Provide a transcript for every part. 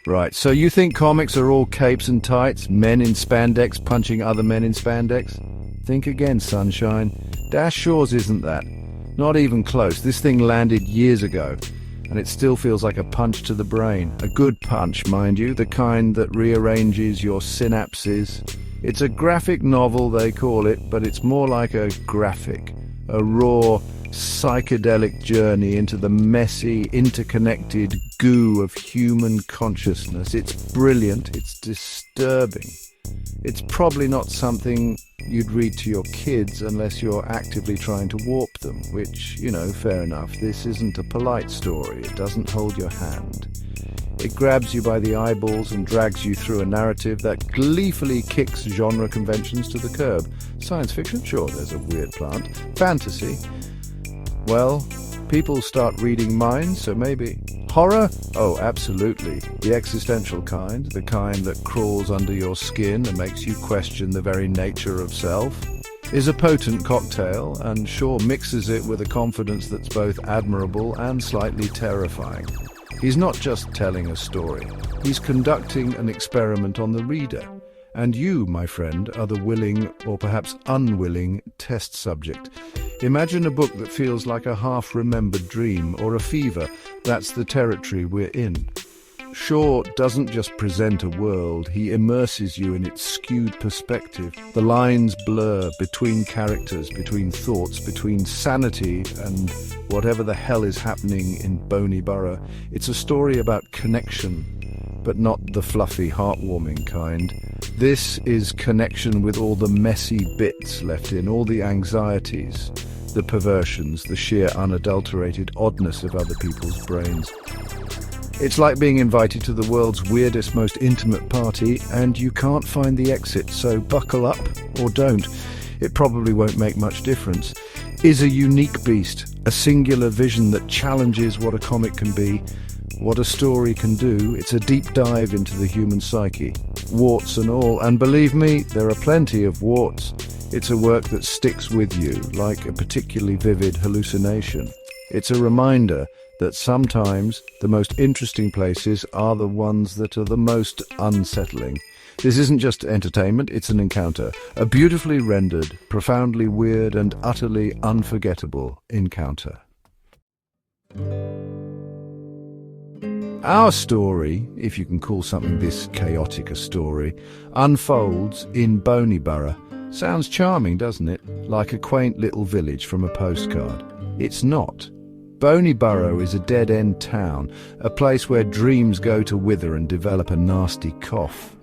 Right, so you think comics are all capes and tights, men in spandex punching other men in spandex? Think again, sunshine. Dash Shores isn't that. Not even close. This thing landed years ago, and it still feels like a punch to the brain. A good punch, mind you, the kind that rearranges your synapses. It's a graphic novel, they call it, but it's more like a graphic. A raw, psychedelic journey into the messy, interconnected goo of human consciousness. It's brilliant, it's disturbing. It's probably not something you'd read to your kids unless you're actively trying to warp them, which, fair enough. This isn't a polite story. It doesn't hold your hand. It grabs you by the eyeballs and drags you through a narrative that gleefully kicks genre conventions to the curb. Science fiction? Sure, there's a weird plant. Fantasy? Well, people start reading minds, so maybe. Horror? Oh, absolutely. The existential kind, the kind that crawls under your skin and makes you question the very nature of self, is a potent cocktail, and Shaw mixes it with a confidence that's both admirable and slightly terrifying. He's not just telling a story, he's conducting an experiment on the reader. And you, my friend, are the willing, or perhaps unwilling, test subject. Imagine a book that feels like a half-remembered dream or a fever. That's the territory we're in. Shaw doesn't just present a world, he immerses you in its skewed perspective. The lines blur between characters, between thoughts, between sanity and whatever the hell is happening in Bodyworld. It's a story about connection, but not the fluffy, heartwarming kind. This is connection with all the messy bits left in, all the anxieties, the perversions, the sheer unadulterated oddness of other people's brains. It's like being invited to the world's weirdest, most intimate party, and you can't find the exit, so buckle up, or don't. It probably won't make much difference. Is a unique beast, a singular vision that challenges what a comic can be, what a story can do. It's a deep dive into the human psyche, warts and all, and believe me, there are plenty of warts. It's a work that sticks with you, like a particularly vivid hallucination. It's a reminder that sometimes the most interesting places are the ones that are the most unsettling. This isn't just entertainment, it's an encounter. A beautifully rendered, profoundly weird and utterly unforgettable encounter. Our story, if you can call something this chaotic a story, unfolds in Bodyworld. Sounds charming, doesn't it? Like a quaint little village from a postcard. It's not. Bodyworld is a dead-end town, a place where dreams go to wither and develop a nasty cough.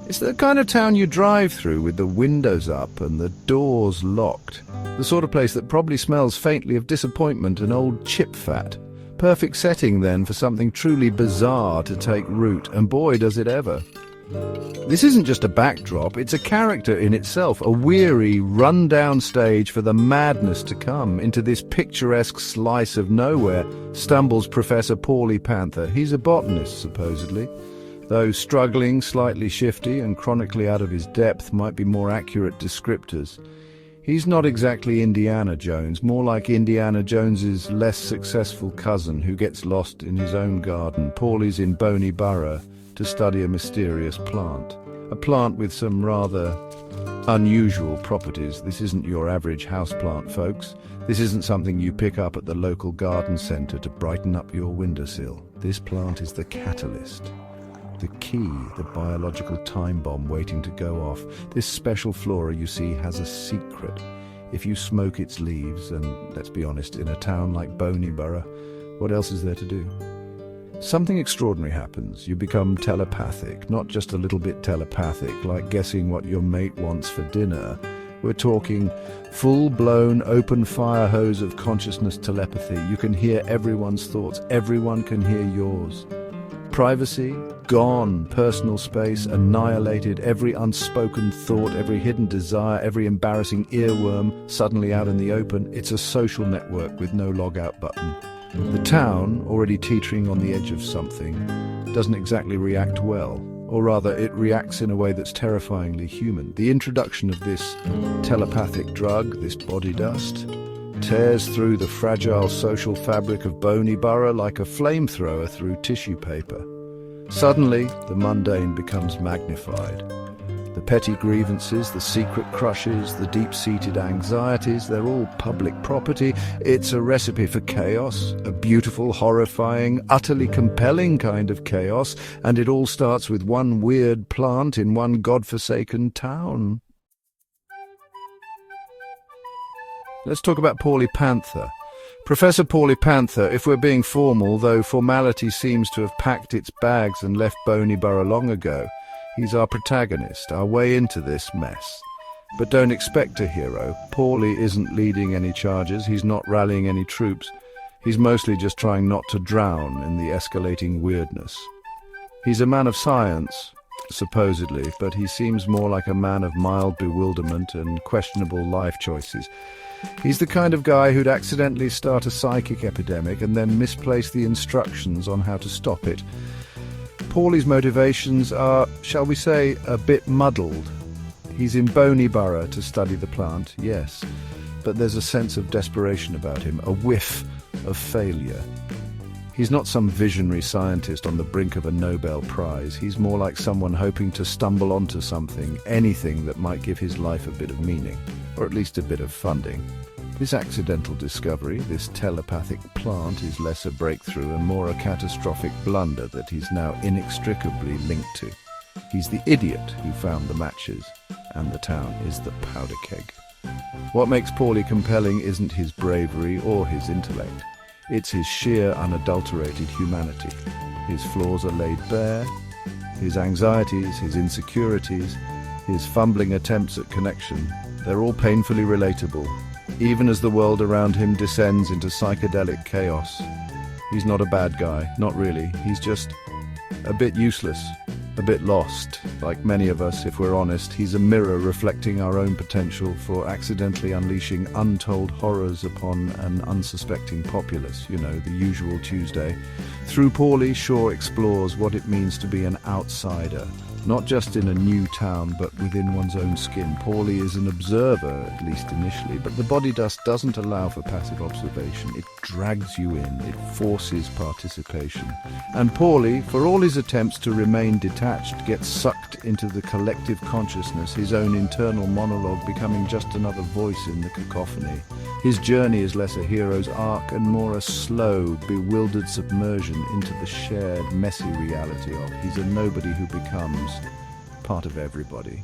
It's the kind of town you drive through with the windows up and the doors locked. The sort of place that probably smells faintly of disappointment and old chip fat. Perfect setting, then, for something truly bizarre to take root, and boy, does it ever. This isn't just a backdrop, it's a character in itself, a weary, run-down stage for the madness to come. Into this picturesque slice of nowhere stumbles Professor Paulie Panther. He's a botanist, supposedly. Though struggling, slightly shifty, and chronically out of his depth might be more accurate descriptors. He's not exactly Indiana Jones, more like Indiana Jones's less successful cousin who gets lost in his own garden. Paulie's in Bodyworld to study a mysterious plant. A plant with some rather unusual properties. This isn't your average houseplant, folks. This isn't something you pick up at the local garden centre to brighten up your windowsill. This plant is the catalyst. The key, the biological time bomb waiting to go off. This special flora, you see, has a secret. If you smoke its leaves, and let's be honest, in a town like Bodyworld, what else is there to do? Something extraordinary happens. You become telepathic, not just a little bit telepathic, like guessing what your mate wants for dinner. We're talking full-blown open fire hose of consciousness telepathy. You can hear everyone's thoughts. Everyone can hear yours. Privacy, gone. Personal space, annihilated. Every unspoken thought, every hidden desire, every embarrassing earworm, suddenly out in the open. It's a social network with no log-out button. The town, already teetering on the edge of something, doesn't exactly react well. Or rather, it reacts in a way that's terrifyingly human. The introduction of this telepathic drug, this body dust, tears through the fragile social fabric of Bodyworld like a flamethrower through tissue paper. Suddenly, the mundane becomes magnified. The petty grievances, the secret crushes, the deep-seated anxieties, they're all public property. It's a recipe for chaos, a beautiful, horrifying, utterly compelling kind of chaos, and it all starts with one weird plant in one godforsaken town. Let's talk about Paulie Panther. Professor Paulie Panther, if we're being formal, though formality seems to have packed its bags and left Bodyworld long ago, he's our protagonist, our way into this mess. But don't expect a hero. Paulie isn't leading any charges, he's not rallying any troops. He's mostly just trying not to drown in the escalating weirdness. He's a man of science, supposedly, but he seems more like a man of mild bewilderment and questionable life choices. He's the kind of guy who'd accidentally start a psychic epidemic and then misplace the instructions on how to stop it. Paulie's motivations are, shall we say, a bit muddled. He's in Bodyworld to study the plant, yes, but there's a sense of desperation about him, a whiff of failure. He's not some visionary scientist on the brink of a Nobel Prize. He's more like someone hoping to stumble onto something, anything that might give his life a bit of meaning, or at least a bit of funding. This accidental discovery, this telepathic plant, is less a breakthrough and more a catastrophic blunder that he's now inextricably linked to. He's the idiot who found the matches, and the town is the powder keg. What makes Paulie compelling isn't his bravery or his intellect. It's his sheer, unadulterated humanity. His flaws are laid bare, his anxieties, his insecurities, his fumbling attempts at connection, they're all painfully relatable, even as the world around him descends into psychedelic chaos. He's not a bad guy, not really. He's just a bit useless, a bit lost. Like many of us, if we're honest, he's a mirror reflecting our own potential for accidentally unleashing untold horrors upon an unsuspecting populace, the usual Tuesday. Through Paulie, Shaw explores what it means to be an outsider, not just in a new town, but within one's own skin. Paulie is an observer, at least initially, but the body dust doesn't allow for passive observation. It drags you in, it forces participation. And Paulie, for all his attempts to remain detached, gets sucked into the collective consciousness, his own internal monologue becoming just another voice in the cacophony. His journey is less a hero's arc and more a slow, bewildered submersion into the shared, messy reality of he's a nobody who becomes part of everybody.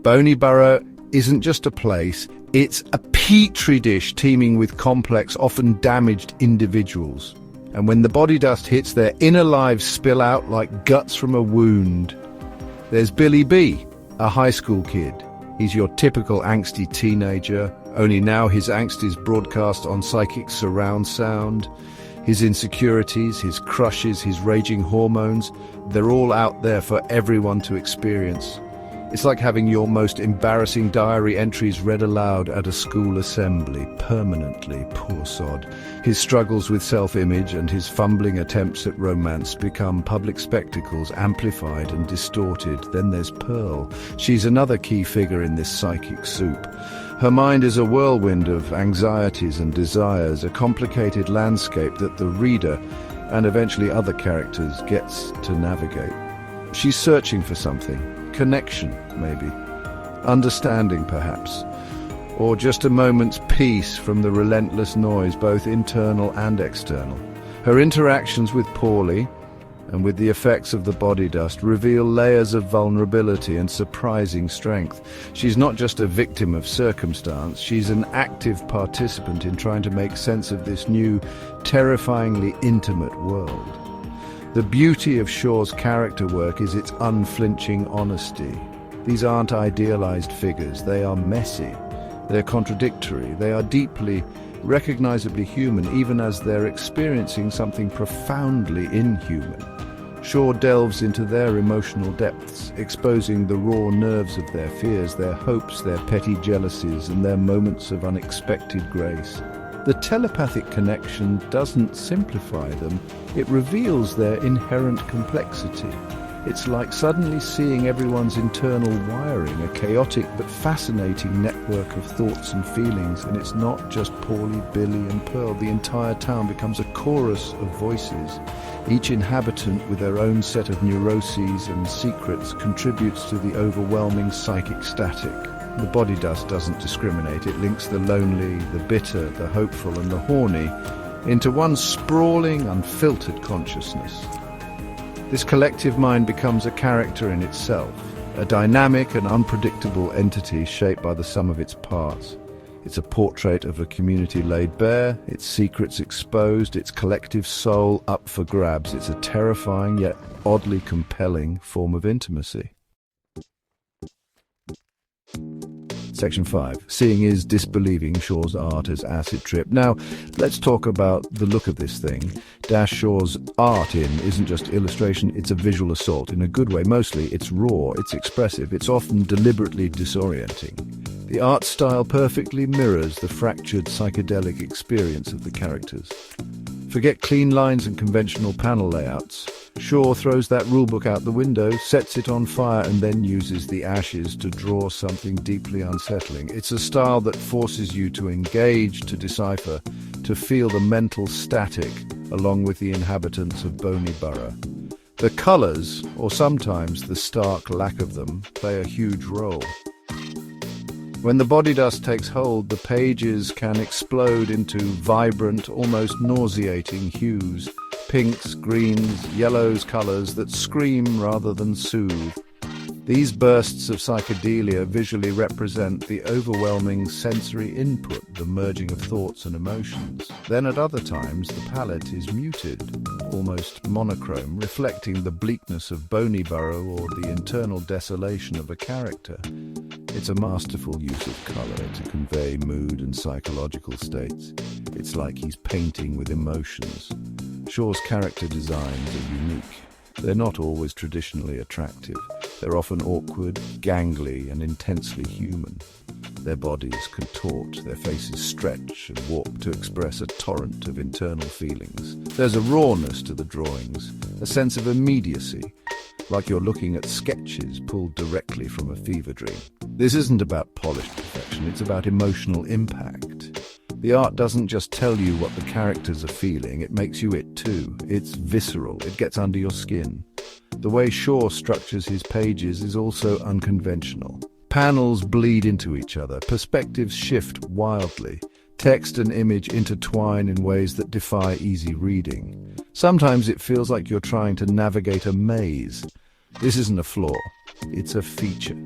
Bodyworld isn't just a place, it's a petri dish teeming with complex, often damaged individuals. And when the body dust hits, their inner lives spill out like guts from a wound. There's Billy B, a high school kid. He's your typical angsty teenager, only now his angst is broadcast on psychic surround sound. His insecurities, his crushes, his raging hormones, they're all out there for everyone to experience. It's like having your most embarrassing diary entries read aloud at a school assembly, permanently, poor sod. His struggles with self-image and his fumbling attempts at romance become public spectacles, amplified and distorted. Then there's Pearl. She's another key figure in this psychic soup. Her mind is a whirlwind of anxieties and desires, a complicated landscape that the reader, and eventually other characters, gets to navigate. She's searching for something. Connection, maybe. Understanding, perhaps. Or just a moment's peace from the relentless noise, both internal and external. Her interactions with Paulie, and with the effects of the body dust, reveal layers of vulnerability and surprising strength. She's not just a victim of circumstance, she's an active participant in trying to make sense of this new, terrifyingly intimate world. The beauty of Shaw's character work is its unflinching honesty. These aren't idealized figures, they are messy, they're contradictory, they are deeply, recognizably human, even as they're experiencing something profoundly inhuman. Shaw delves into their emotional depths, exposing the raw nerves of their fears, their hopes, their petty jealousies, and their moments of unexpected grace. The telepathic connection doesn't simplify them, it reveals their inherent complexity. It's like suddenly seeing everyone's internal wiring, a chaotic but fascinating network of thoughts and feelings. And it's not just Paulie, Billy and Pearl. The entire town becomes a chorus of voices. Each inhabitant, with their own set of neuroses and secrets, contributes to the overwhelming psychic static. The body dust doesn't discriminate. It links the lonely, the bitter, the hopeful and the horny into one sprawling, unfiltered consciousness. This collective mind becomes a character in itself, a dynamic and unpredictable entity shaped by the sum of its parts. It's a portrait of a community laid bare, its secrets exposed, its collective soul up for grabs. It's a terrifying yet oddly compelling form of intimacy. Section 5. Seeing is disbelieving Shaw's art as acid trip. Now, let's talk about the look of this thing. Shaw's art isn't just illustration, it's a visual assault. In a good way, mostly. It's raw, it's expressive, it's often deliberately disorienting. The art style perfectly mirrors the fractured psychedelic experience of the characters. Forget clean lines and conventional panel layouts. Shaw throws that rulebook out the window, sets it on fire, and then uses the ashes to draw something deeply unsettling. It's a style that forces you to engage, to decipher, to feel the mental static along with the inhabitants of Boney Borough. The colours, or sometimes the stark lack of them, play a huge role. When the body dust takes hold, the pages can explode into vibrant, almost nauseating hues. Pinks, greens, yellows, colours that scream rather than soothe. These bursts of psychedelia visually represent the overwhelming sensory input, the merging of thoughts and emotions. Then at other times, the palette is muted, almost monochrome, reflecting the bleakness of Boney Borough or the internal desolation of a character. It's a masterful use of colour to convey mood and psychological states. It's like he's painting with emotions. Shaw's character designs are unique. They're not always traditionally attractive. They're often awkward, gangly, and intensely human. Their bodies contort, their faces stretch and warp to express a torrent of internal feelings. There's a rawness to the drawings, a sense of immediacy, like you're looking at sketches pulled directly from a fever dream. This isn't about polished perfection, it's about emotional impact. The art doesn't just tell you what the characters are feeling, it makes you it too. It's visceral, it gets under your skin. The way Shaw structures his pages is also unconventional. Panels bleed into each other, perspectives shift wildly. Text and image intertwine in ways that defy easy reading. Sometimes it feels like you're trying to navigate a maze. This isn't a flaw, it's a feature.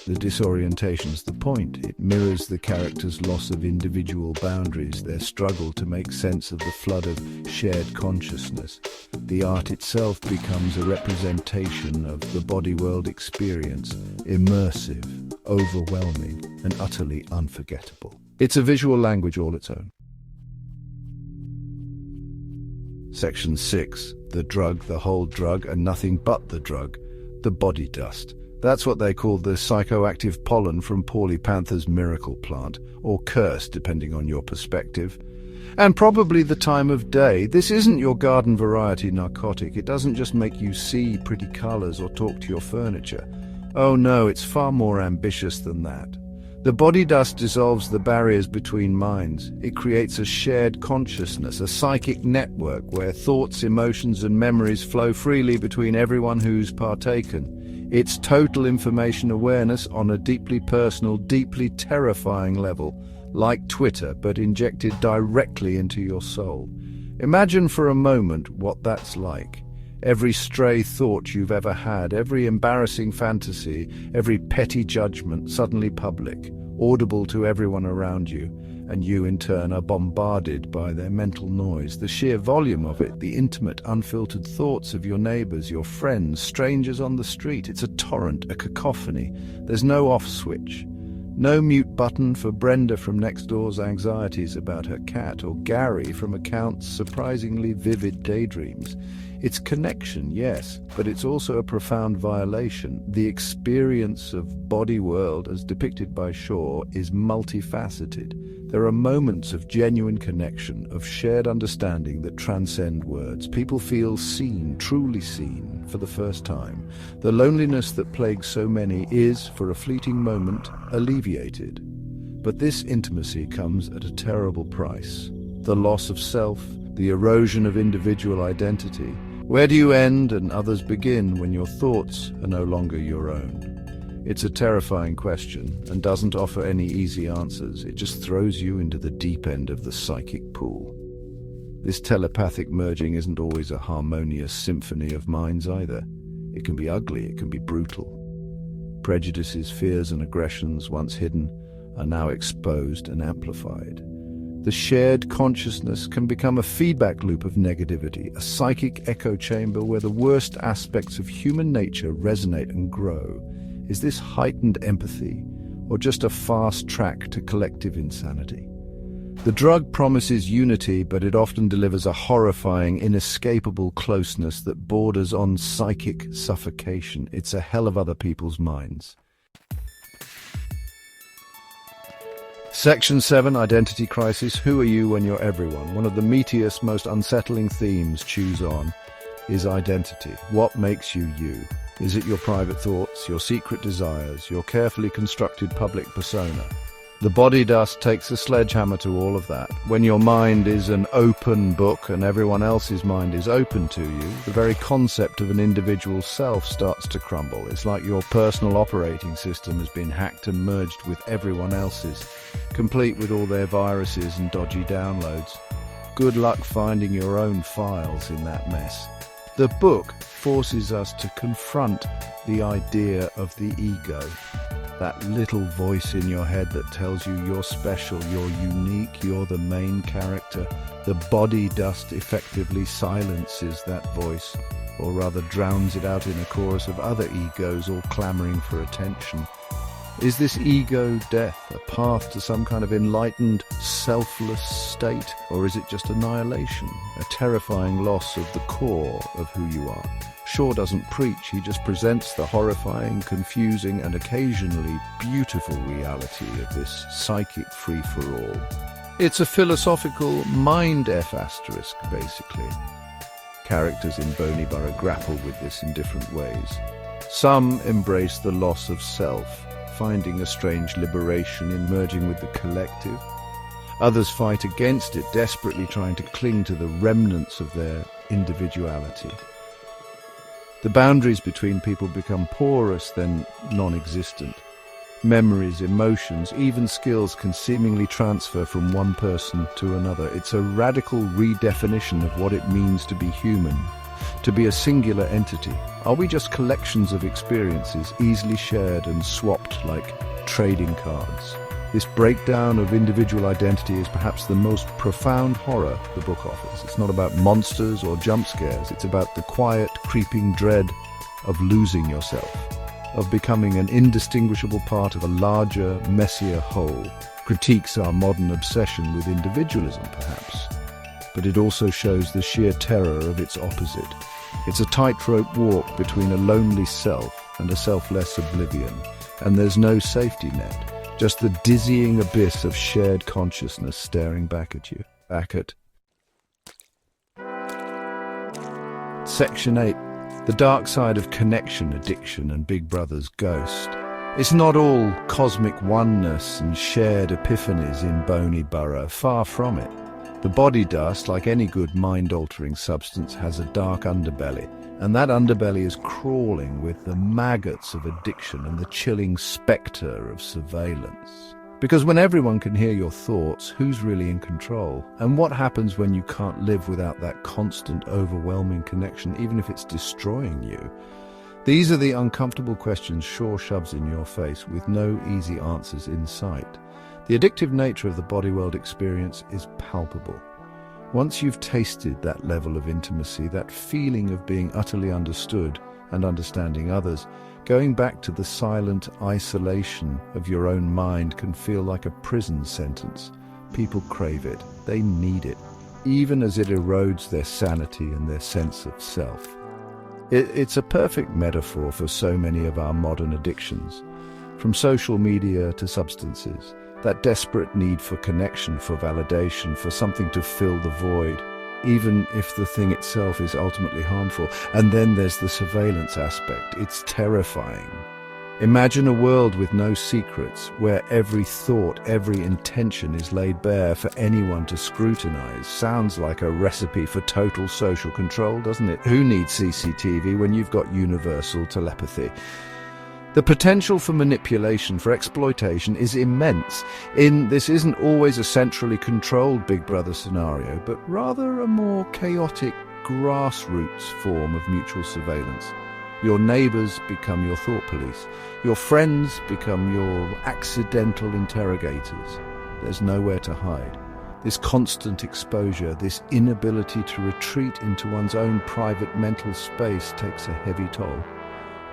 The disorientation's the point. It mirrors the characters' loss of individual boundaries, their struggle to make sense of the flood of shared consciousness. The art itself becomes a representation of the Bodyworld experience, immersive, overwhelming, and utterly unforgettable. It's a visual language all its own. Section 6. The drug, the whole drug, and nothing but the drug. The body dust. That's what they call the psychoactive pollen from Paulie Panther's miracle plant, or curse, depending on your perspective. And probably the time of day. This isn't your garden variety narcotic. It doesn't just make you see pretty colours or talk to your furniture. Oh no, it's far more ambitious than that. The body dust dissolves the barriers between minds. It creates a shared consciousness, a psychic network where thoughts, emotions and memories flow freely between everyone who's partaken. It's total information awareness on a deeply personal, deeply terrifying level, like Twitter, but injected directly into your soul. Imagine for a moment what that's like. Every stray thought you've ever had, every embarrassing fantasy, every petty judgment suddenly public, audible to everyone around you, and you in turn are bombarded by their mental noise. The sheer volume of it, the intimate, unfiltered thoughts of your neighbours, your friends, strangers on the street. It's a torrent, a cacophony. There's no off switch. No mute button for Brenda from next door's anxieties about her cat, or Gary from account's surprisingly vivid daydreams. It's connection, yes, but it's also a profound violation. The experience of Bodyworld, as depicted by Shaw, is multifaceted. There are moments of genuine connection, of shared understanding that transcend words. People feel seen, truly seen, for the first time. The loneliness that plagues so many is, for a fleeting moment, alleviated. But this intimacy comes at a terrible price. The loss of self, the erosion of individual identity. Where do you end and others begin when your thoughts are no longer your own? It's a terrifying question and doesn't offer any easy answers. It just throws you into the deep end of the psychic pool. This telepathic merging isn't always a harmonious symphony of minds either. It can be ugly, it can be brutal. Prejudices, fears and aggressions, once hidden, are now exposed and amplified. The shared consciousness can become a feedback loop of negativity, a psychic echo chamber where the worst aspects of human nature resonate and grow. Is this heightened empathy, or just a fast track to collective insanity? The drug promises unity, but it often delivers a horrifying, inescapable closeness that borders on psychic suffocation. It's a hell of other people's minds. Section 7, Identity Crisis. Who are you when you're everyone? One of the meatiest, most unsettling themes Choose On is identity. What makes you you? Is it your private thoughts, your secret desires, your carefully constructed public persona? The body dust takes a sledgehammer to all of that. When your mind is an open book and everyone else's mind is open to you, the very concept of an individual self starts to crumble. It's like your personal operating system has been hacked and merged with everyone else's, complete with all their viruses and dodgy downloads. Good luck finding your own files in that mess. The book forces us to confront the idea of the ego. That little voice in your head that tells you you're special, you're unique, you're the main character. The body dust effectively silences that voice, or rather drowns it out in a chorus of other egos all clamoring for attention. Is this ego death, a path to some kind of enlightened, selfless state, or is it just annihilation, a terrifying loss of the core of who you are? Shaw doesn't preach, he just presents the horrifying, confusing, and occasionally beautiful reality of this psychic free-for-all. It's a philosophical mind F***, basically. Characters in Bodyworld grapple with this in different ways. Some embrace the loss of self, finding a strange liberation in merging with the collective. Others fight against it, desperately trying to cling to the remnants of their individuality. The boundaries between people become porous, then non-existent. Memories, emotions, even skills can seemingly transfer from one person to another. It's a radical redefinition of what it means to be human, to be a singular entity. Are we just collections of experiences, easily shared and swapped like trading cards? This breakdown of individual identity is perhaps the most profound horror the book offers. It's not about monsters or jump scares. It's about the quiet, creeping dread of losing yourself, of becoming an indistinguishable part of a larger, messier whole. Critiques our modern obsession with individualism, perhaps. But it also shows the sheer terror of its opposite. It's a tightrope walk between a lonely self and a selfless oblivion. And there's no safety net. Just the dizzying abyss of shared consciousness staring back at you. Section 8. The dark side of connection, addiction, and Big Brother's ghost. It's not all cosmic oneness and shared epiphanies in Bodyworld. Far from it. The body dust, like any good mind-altering substance, has a dark underbelly. And that underbelly is crawling with the maggots of addiction and the chilling spectre of surveillance. Because when everyone can hear your thoughts, who's really in control? And what happens when you can't live without that constant, overwhelming connection, even if it's destroying you? These are the uncomfortable questions Shaw shoves in your face with no easy answers in sight. The addictive nature of the Bodyworld experience is palpable. Once you've tasted that level of intimacy, that feeling of being utterly understood and understanding others, going back to the silent isolation of your own mind can feel like a prison sentence. People crave it. They need it. even as it erodes their sanity and their sense of self. It's a perfect metaphor for so many of our modern addictions, from social media to substances, that desperate need for connection, for validation, for something to fill the void, even if the thing itself is ultimately harmful. And then there's the surveillance aspect. It's terrifying. Imagine a world with no secrets, where every thought, every intention is laid bare for anyone to scrutinize. Sounds like a recipe for total social control, doesn't it? Who needs CCTV when you've got universal telepathy? The potential for manipulation, for exploitation, is immense. This isn't always a centrally controlled Big Brother scenario, but rather a more chaotic, grassroots form of mutual surveillance. Your neighbours become your thought police. Your friends become your accidental interrogators. There's nowhere to hide. This constant exposure, this inability to retreat into one's own private mental space takes a heavy toll.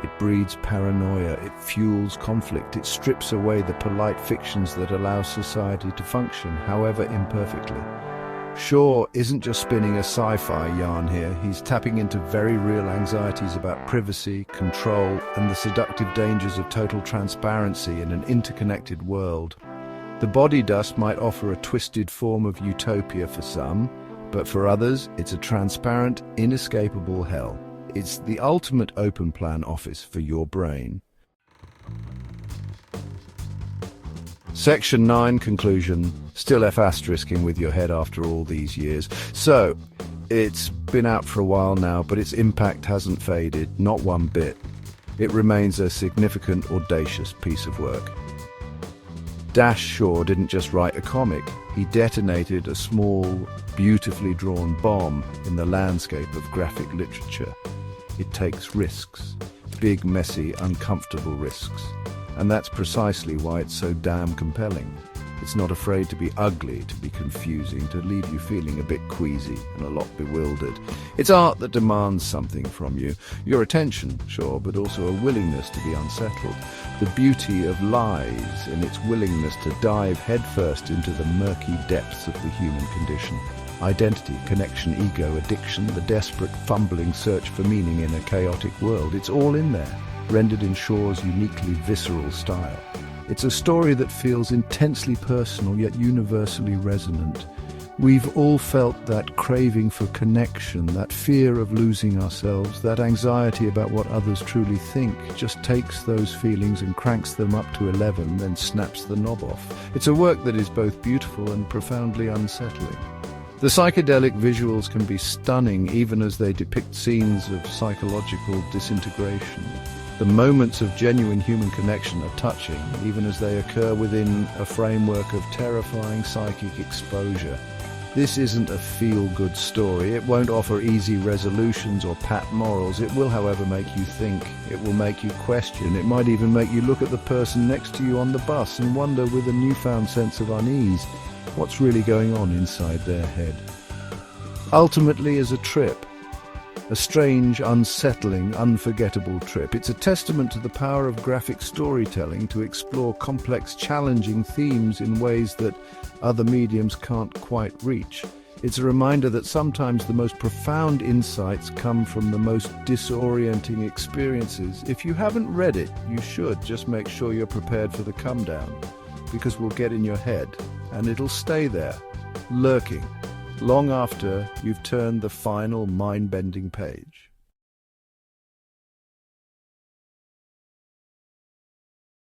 It breeds paranoia, it fuels conflict, it strips away the polite fictions that allow society to function, however imperfectly. Shaw isn't just spinning a sci-fi yarn here, he's tapping into very real anxieties about privacy, control, and the seductive dangers of total transparency in an interconnected world. The body dust might offer a twisted form of utopia for some, but for others, it's a transparent, inescapable hell. It's the ultimate open plan office for your brain. Section 9, conclusion. Still F***ing with your head after all these years. So, it's been out for a while now, but its impact hasn't faded, not one bit. It remains a significant, audacious piece of work. Dash Shaw didn't just write a comic, he detonated a small, beautifully drawn bomb in the landscape of graphic literature. It takes risks, big, messy, uncomfortable risks. And that's precisely why it's so damn compelling. It's not afraid to be ugly, to be confusing, to leave you feeling a bit queasy and a lot bewildered. It's art that demands something from you. Your attention, sure, but also a willingness to be unsettled. The beauty of lies in its willingness to dive headfirst into the murky depths of the human condition. Identity, connection, ego, addiction, the desperate, fumbling search for meaning in a chaotic world. It's all in there, rendered in Shaw's uniquely visceral style. It's a story that feels intensely personal yet universally resonant. We've all felt that craving for connection, that fear of losing ourselves, that anxiety about what others truly think. Just takes those feelings and cranks them up to 11, then snaps the knob off. It's a work that is both beautiful and profoundly unsettling. The psychedelic visuals can be stunning even as they depict scenes of psychological disintegration. The moments of genuine human connection are touching, even as they occur within a framework of terrifying psychic exposure. This isn't a feel-good story. It won't offer easy resolutions or pat morals. It will, however, make you think. It will make you question. It might even make you look at the person next to you on the bus and wonder with a newfound sense of unease what's really going on inside their head. Ultimately, as a trip, a strange, unsettling, unforgettable trip. It's a testament to the power of graphic storytelling to explore complex, challenging themes in ways that other mediums can't quite reach. It's a reminder that sometimes the most profound insights come from the most disorienting experiences. If you haven't read it, you should. Just make sure you're prepared for the come down, because we'll get in your head, and it'll stay there, lurking, long after you've turned the final mind-bending page.